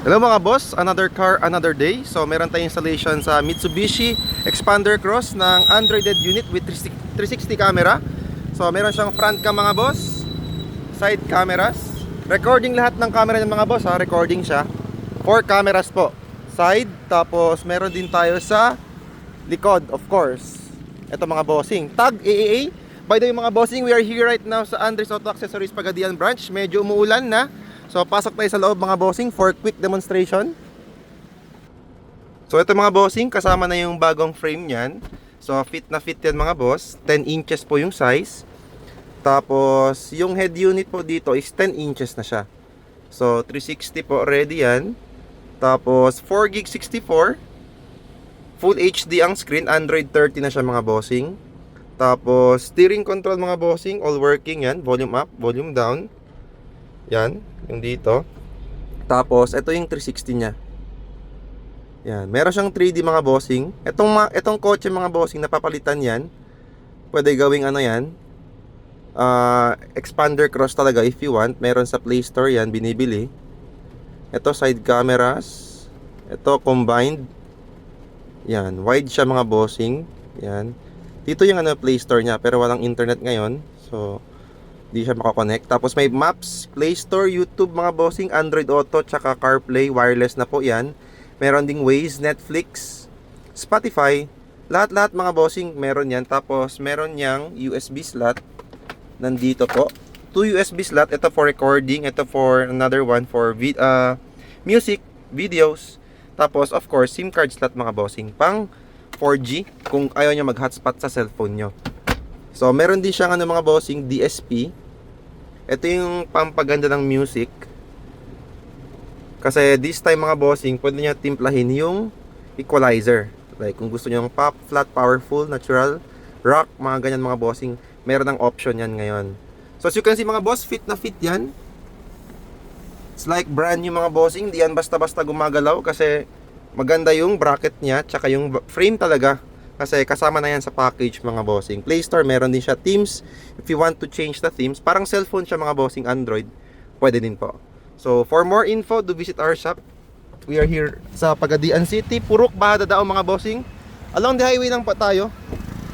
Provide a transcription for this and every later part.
Hello mga boss, another car, another day. So meron tayong installation sa Mitsubishi Expander Cross ng Androided unit with 360 camera. So meron siyang front cam mga boss, side cameras. Recording lahat ng camera ng mga boss ha, recording siya. 4 cameras po, side, tapos meron din tayo sa likod of course. Ito mga bossing, tag AAA. By the way mga bossing, we are here right now sa Andres Auto Accessories Pagadian branch. Medyo umuulan na. So pasok tayo sa loob mga bossing for quick demonstration. So ito mga bossing, kasama na yung bagong frame niyan. So fit na fit yan mga boss. 10 inches po yung size. Tapos yung head unit po dito is 10 inches na siya. So 360 po ready yan. Tapos 4GB 64. Full HD ang screen, Android 30 na siya mga bossing. Tapos steering control mga bossing, all working yan. Volume up, volume down. Yan, yung dito. Tapos ito yung 360 nya. Yan, meron siyang 3D mga bossing. Itong kotse mga bossing, napapalitan yan. Pwede gawing ano yan, Expander Cross talaga if you want. Meron sa Play Store yan, binibili. Ito side cameras. Ito combined. Yan, wide siya mga bossing. Yan. Dito yung Play Store niya, pero walang internet ngayon. So di siya makakonect. Tapos may Maps, Play Store, YouTube mga bossing, Android Auto, tsaka CarPlay, wireless na po yan. Meron ding Waze, Netflix, Spotify, lahat-lahat mga bossing meron yan. Tapos meron yang USB slot nandito po. 2 USB slot, ito for recording, ito for another one for music, videos. Tapos of course SIM card slot mga bossing, pang 4G kung ayaw nyo mag-hotspot sa cellphone nyo. So meron din siyang mga bossing, DSP. Ito yung pampaganda ng music. Kasi this time mga bossing, pwede nyo timplahin yung equalizer. Like kung gusto nyo pop, flat, powerful, natural, rock, mga ganyan mga bossing, meron ng option yan ngayon. So as you can see mga boss, fit na fit yan. It's like brand new mga bossing. Di yan basta-basta gumagalaw kasi maganda yung bracket niya, tsaka yung frame talaga. Kasi kasama na yan sa package mga bossing. Play Store, meron din siya themes. If you want to change the themes, parang cellphone siya mga bossing, Android, pwede din po. So for more info, do visit our shop. We are here sa Pagadian City, Purok, Bahadadao mga bossing. Along the highway lang po tayo.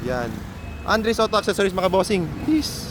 Yan, Andres Auto Accessories mga bossing. Peace.